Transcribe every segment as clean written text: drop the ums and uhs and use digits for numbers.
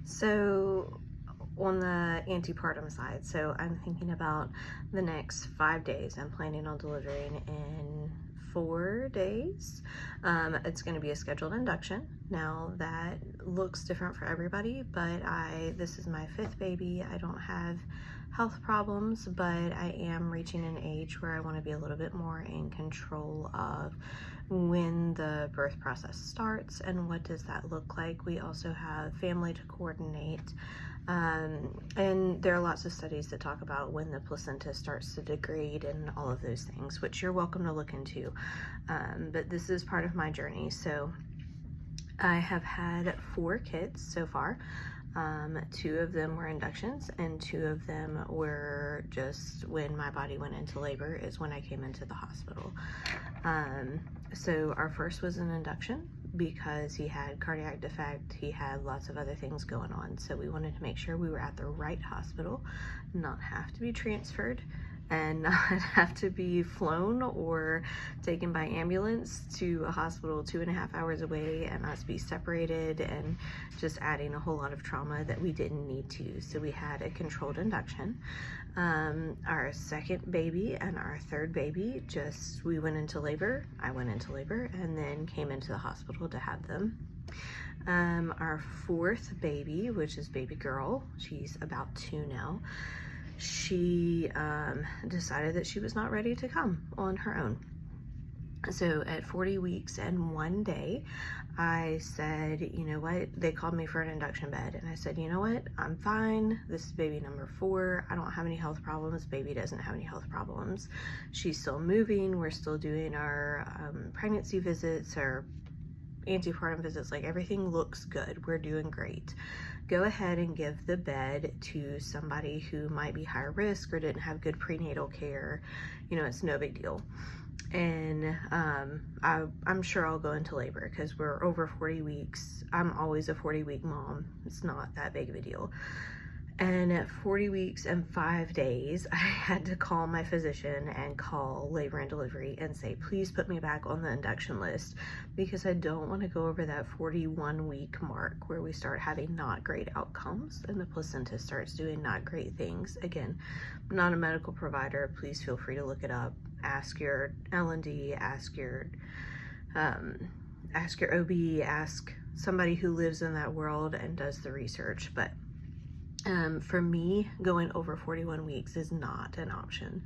So on the antepartum side, so I'm thinking about the next 5 days. I'm planning on delivering in 4 days. It's going to be a scheduled induction. Now that looks different for everybody, but this is my 5th baby. I don't have health problems, but I am reaching an age where I want to be a little bit more in control of when the birth process starts and what does that look like. We also have family to coordinate, and there are lots of studies that talk about when the placenta starts to degrade and all of those things, which you're welcome to look into, but this is part of my journey. So I have had 4 kids so far. 2 of them were inductions and 2 of them were just when my body went into labor is when I came into the hospital. So our first was an induction because he had cardiac defect, he had lots of other things going on. So we wanted to make sure we were at the right hospital, not have to be transferred, and not have to be flown or taken by ambulance to a hospital 2.5 hours away and us be separated and just adding a whole lot of trauma that we didn't need to. So we had a controlled induction. Our second baby and our third baby, we went into labor, I went into labor, and then came into the hospital to have them. Our 4th baby, which is baby girl, she's about 2 now, she decided that she was not ready to come on her own. So at 40 weeks and 1 day, I said, you know what, they called me for an induction bed, and I said, you know what, I'm fine. This is baby number 4. I don't have any health problems. Baby doesn't have any health problems. She's still moving. We're still doing our pregnancy visits, our antepartum visits, like everything looks good. We're doing great. Go ahead and give the bed to somebody who might be higher risk or didn't have good prenatal care. You know, it's no big deal. And I'm sure I'll go into labor because we're over 40 weeks. I'm always a 40-week mom. It's not that big of a deal. And at 40 weeks and 5 days, I had to call my physician and call labor and delivery and say, please put me back on the induction list, because I don't want to go over that 41-week mark where we start having not great outcomes and the placenta starts doing not great things. Again, I'm not a medical provider. Please feel free to look it up. Ask your L&D, ask your OB, ask somebody who lives in that world and does the research. But for me, going over 41 weeks is not an option.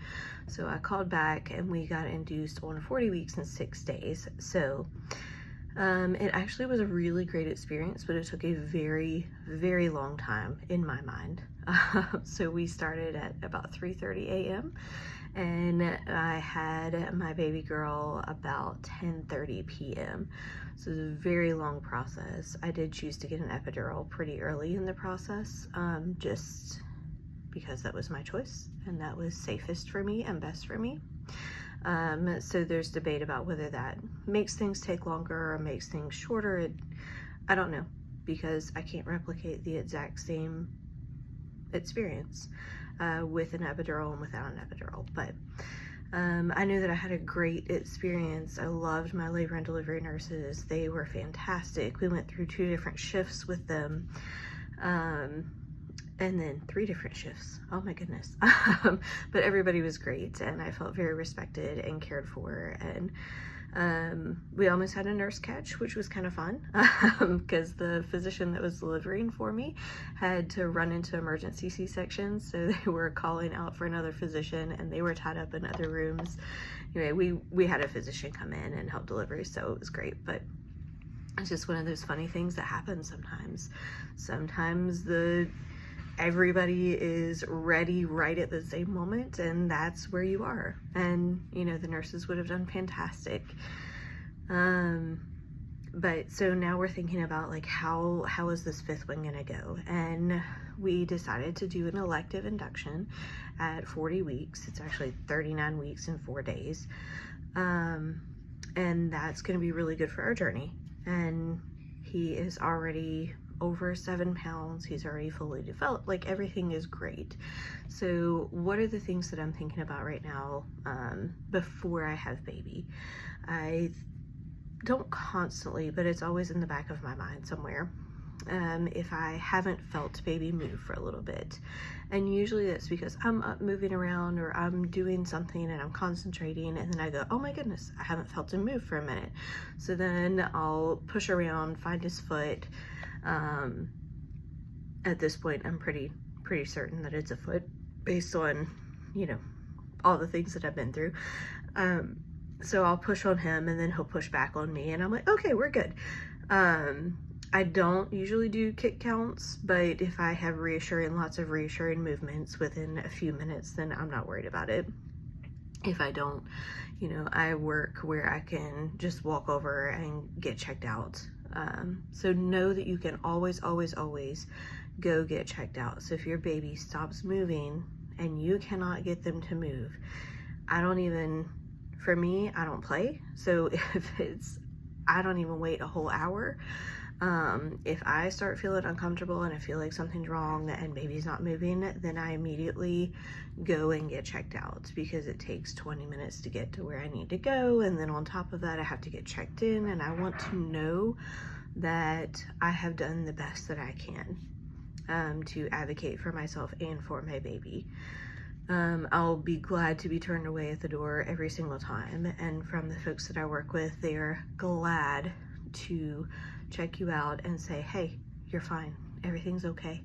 So I called back and we got induced on 40 weeks and 6 days. So it actually was a really great experience, but it took a very, very long time in my mind. So we started at about 3:30 a.m. and I had my baby girl about 10:30 p.m. So it was a very long process. I did choose to get an epidural pretty early in the process, just because that was my choice and that was safest for me and best for me. So there's debate about whether that makes things take longer or makes things shorter. I don't know, because I can't replicate the exact same experience with an epidural and without an epidural, but I knew that I had a great experience. I loved my labor and delivery nurses. They were fantastic. We went through 2 different shifts with them, and then 3 different shifts. Oh my goodness. But everybody was great, and I felt very respected and cared for. And we almost had a nurse catch, which was kind of fun, because the physician that was delivering for me had to run into emergency C-sections, so they were calling out for another physician and they were tied up in other rooms. Anyway, we had a physician come in and help deliver, so it was great. But it's just one of those funny things that happen sometimes. Sometimes everybody is ready right at the same moment, and that's where you are. And the nurses would have done fantastic. But so now we're thinking about, like, how is this 5th one gonna go? And we decided to do an elective induction at 40 weeks. It's actually 39 weeks and 4 days. And that's gonna be really good for our journey. And he is already over 7 pounds. He's already fully developed. Like, everything is great. So what are the things that I'm thinking about right now before I have baby? I don't constantly, but it's always in the back of my mind somewhere. if I haven't felt baby move for a little bit. And usually that's because I'm up moving around or I'm doing something and I'm concentrating, and then I go, oh my goodness, I haven't felt him move for a minute. So then I'll push around, find his foot. At this point, I'm pretty certain that it's a foot based on, you know, all the things that I've been through. So I'll push on him and then he'll push back on me, and I'm like, okay, we're good. I don't usually do kick counts, but if I have lots of reassuring movements within a few minutes, then I'm not worried about it. If I don't, you know, I work where I can just walk over and get checked out. So know that you can always go get checked out. So if your baby stops moving and you cannot get them to move, for me, I don't play. So I don't even wait a whole hour. If I start feeling uncomfortable and I feel like something's wrong and baby's not moving, then I immediately go and get checked out, because it takes 20 minutes to get to where I need to go. And then on top of that, I have to get checked in, and I want to know that I have done the best that I can to advocate for myself and for my baby. I'll be glad to be turned away at the door every single time. And from the folks that I work with, they are glad to check you out and say, hey, you're fine. Everything's okay.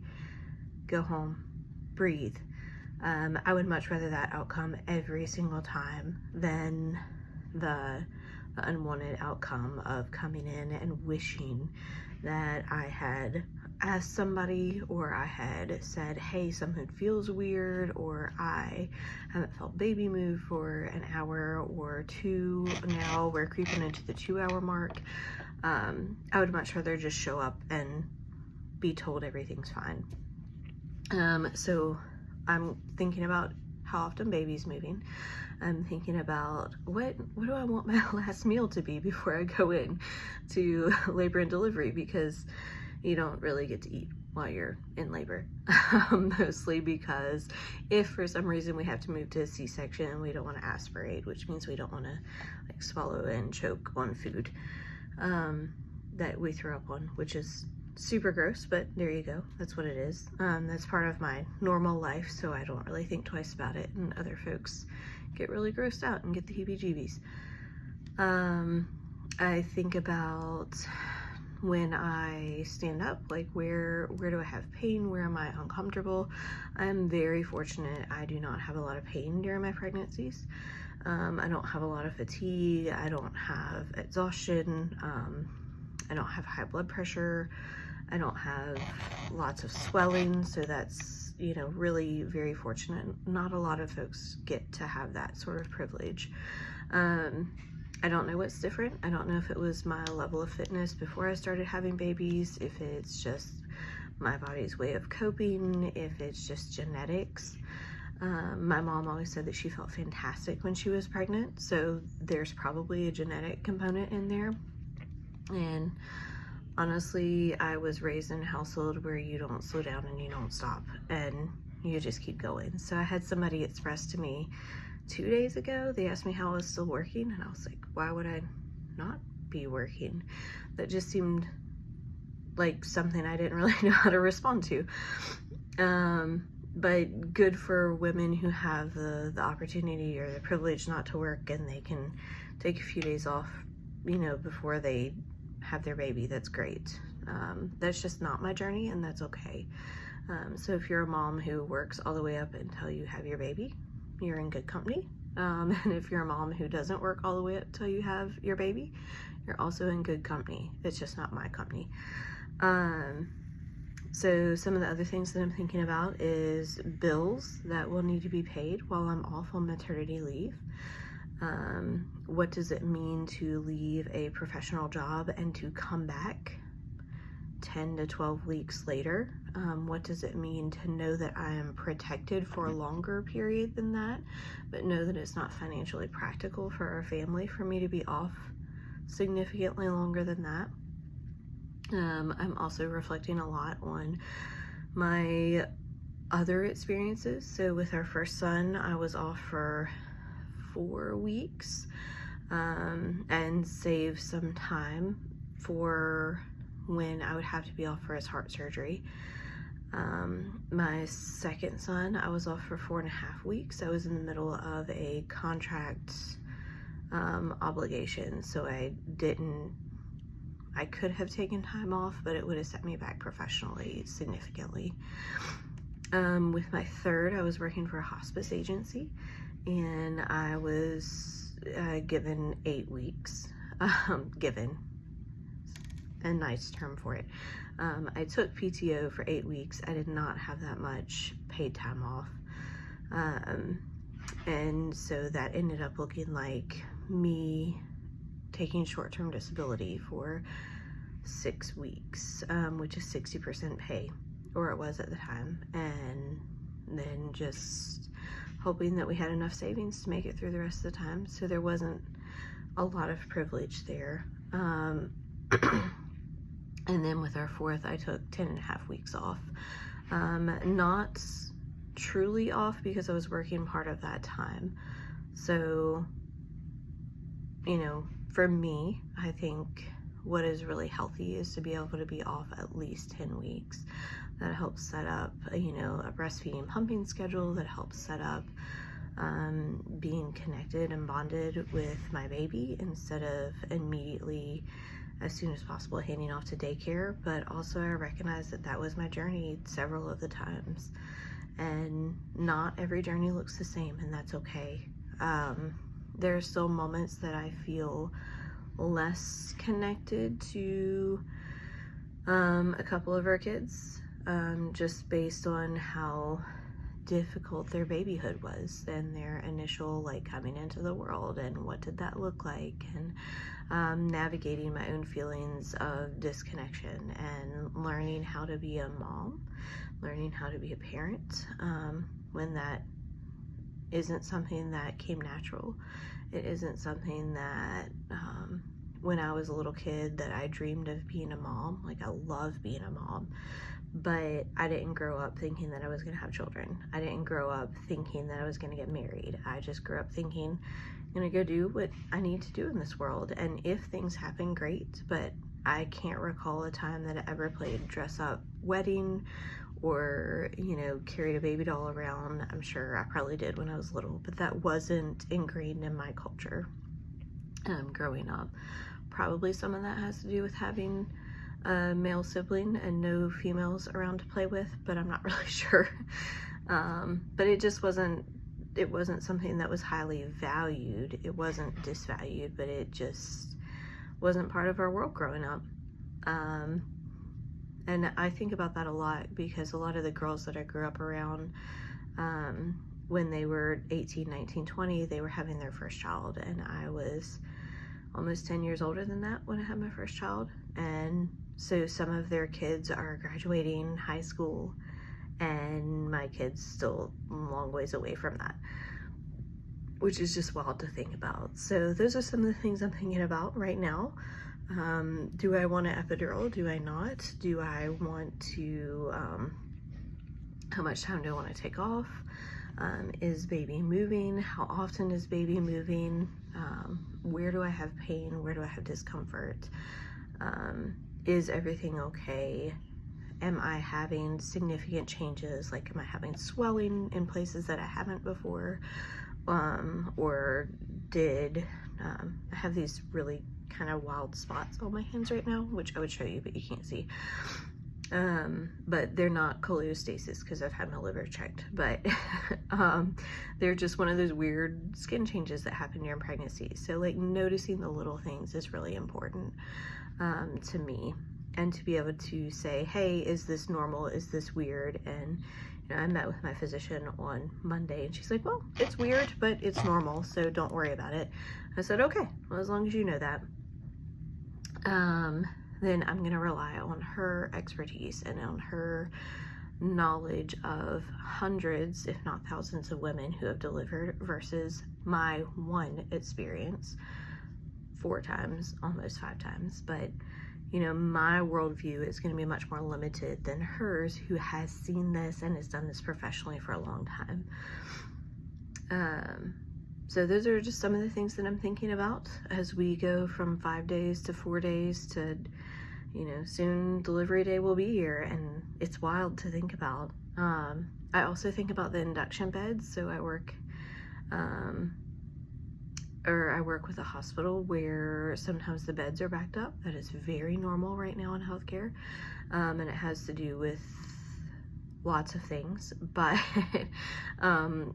Go home. Breathe. I would much rather that outcome every single time than the unwanted outcome of coming in and wishing that I had asked somebody, or I had said, hey, something feels weird, or I haven't felt baby move for an hour or two. Now we're creeping into the 2-hour mark. I would much rather just show up and be told everything's fine. So I'm thinking about how often baby's moving. I'm thinking about what do I want my last meal to be before I go in to labor and delivery, because you don't really get to eat while you're in labor. Mostly because if for some reason we have to move to a C-section, we don't want to aspirate, which means we don't want to like swallow and choke on food that we throw up on, which is super gross, but there you go. That's what it is. That's part of my normal life, so I don't really think twice about it, and other folks get really grossed out and get the heebie-jeebies. I think about when I stand up, like where do I have pain? Where am I uncomfortable? I'm very fortunate. I do not have a lot of pain during my pregnancies. I don't have a lot of fatigue. I don't have exhaustion. I don't have high blood pressure. I don't have lots of swelling. So that's, you know, really very fortunate. Not a lot of folks get to have that sort of privilege. I don't know what's different. I don't know if it was my level of fitness before I started having babies, if it's just my body's way of coping, if it's just genetics. My mom always said that she felt fantastic when she was pregnant, so there's probably a genetic component in there. And honestly, I was raised in a household where you don't slow down and you don't stop, and you just keep going. So I had somebody express to me 2 days ago, they asked me how I was still working, and I was like, why would I not be working? That just seemed like something I didn't really know how to respond to. But good for women who have the opportunity or the privilege not to work, and they can take a few days off, you know, before they have their baby. That's great. That's just not my journey, and that's okay. So if you're a mom who works all the way up until you have your baby, you're in good company. And if you're a mom who doesn't work all the way up till you have your baby, you're also in good company. It's just not my company. So some of the other things that I'm thinking about is bills that will need to be paid while I'm off on maternity leave. What does it mean to leave a professional job and to come back 10 to 12 weeks later? What does it mean to know that I am protected for a longer period than that, but know that it's not financially practical for our family for me to be off significantly longer than that? I'm also reflecting a lot on my other experiences. So with our first son, I was off for 4 weeks and saved some time for when I would have to be off for his heart surgery. My second son, I was off for 4.5 weeks. I was in the middle of a contract obligation, so I could have taken time off, but it would have set me back professionally significantly. With my third, I was working for a hospice agency, and I was given 8 weeks. Given, a nice term for it. I took PTO for 8 weeks. I did not have that much paid time off. And so that ended up looking like me taking short-term disability for 6 weeks, which is 60% pay, or it was at the time, and then just hoping that we had enough savings to make it through the rest of the time. So there wasn't a lot of privilege there. And then with our fourth, I took 10.5 weeks off. Not truly off because I was working part of that time. So, you know, for me, I think what is really healthy is to be able to be off at least 10 weeks. That helps set up, you know, a breastfeeding pumping schedule, that helps set up being connected and bonded with my baby instead of immediately, as soon as possible, handing off to daycare. But also I recognize that that was my journey several of the times, and not every journey looks the same, and that's okay. There are still moments that I feel less connected to a couple of our kids, just based on how difficult their babyhood was and their initial like coming into the world, and what did that look like, and navigating my own feelings of disconnection and learning how to be a mom, learning how to be a parent, when that isn't something that came natural. It isn't something that when I was a little kid that I dreamed of being a mom. Like, I love being a mom, but I didn't grow up thinking that I was gonna have children. I didn't grow up thinking that I was gonna get married. I just grew up thinking, I'm gonna go do what I need to do in this world, and if things happen, great. But I can't recall a time that I ever played dress up wedding or, you know, carried a baby doll around. I'm sure I probably did when I was little, but that wasn't ingrained in my culture growing up. Probably some of that has to do with having a male sibling and no females around to play with, but I'm not really sure. But it just wasn't something that was highly valued. It wasn't disvalued, but it just wasn't part of our world growing up. And I think about that a lot because a lot of the girls that I grew up around, when they were 18, 19, 20, they were having their first child, and I was almost 10 years older than that when I had my first child. And so some of their kids are graduating high school, and my kid's still a long ways away from that, which is just wild to think about. So those are some of the things I'm thinking about right now. Do I want an epidural? Do I not? Do I want to, how much time do I want to take off? Is baby moving? How often is baby moving? Where do I have pain? Where do I have discomfort? Is everything okay? Am I having significant changes? Like, am I having swelling in places that I haven't before? Or did I have these really kind of wild spots on my hands right now, which I would show you, but you can't see. But they're not cholestasis because I've had my liver checked, but they're just one of those weird skin changes that happen during pregnancy. So like noticing the little things is really important to me, and to be able to say, hey, is this normal? Is this weird? And you know, I met with my physician on Monday, and she's like, well, it's weird, but it's normal, so don't worry about it. I said, okay, well, as long as you know that. Then I'm gonna rely on her expertise and on her knowledge of hundreds, if not thousands, of women who have delivered versus my one experience 4 times, almost 5 times. But you know, my worldview is going to be much more limited than hers, who has seen this and has done this professionally for a long time. So those are just some of the things that I'm thinking about as we go from 5 days to 4 days to, You know, soon delivery day will be here, and it's wild to think about. I also think about the induction beds. So I work with a hospital where sometimes the beds are backed up. That is very normal right now in healthcare, and it has to do with lots of things, but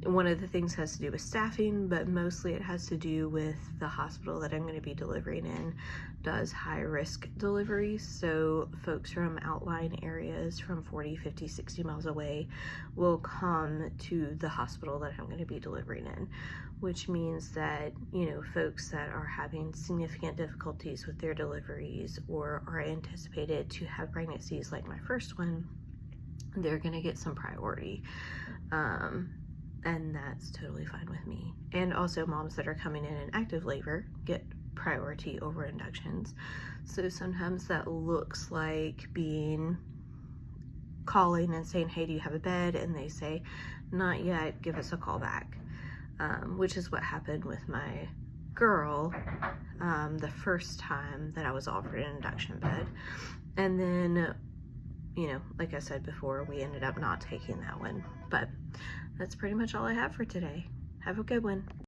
one of the things has to do with staffing, but mostly it has to do with the hospital that I'm going to be delivering in does high risk deliveries. So folks from outlying areas from 40, 50, 60 miles away will come to the hospital that I'm going to be delivering in, which means that, you know, folks that are having significant difficulties with their deliveries or are anticipated to have pregnancies like my first one, they're gonna get some priority, and that's totally fine with me. And also moms that are coming in active labor get priority over inductions. So sometimes that looks like calling and saying, hey, do you have a bed? And they say, not yet, give us a call back, which is what happened with my girl the first time that I was offered an induction bed. And then, you know, like I said before, we ended up not taking that one. But that's pretty much all I have for today. Have a good one.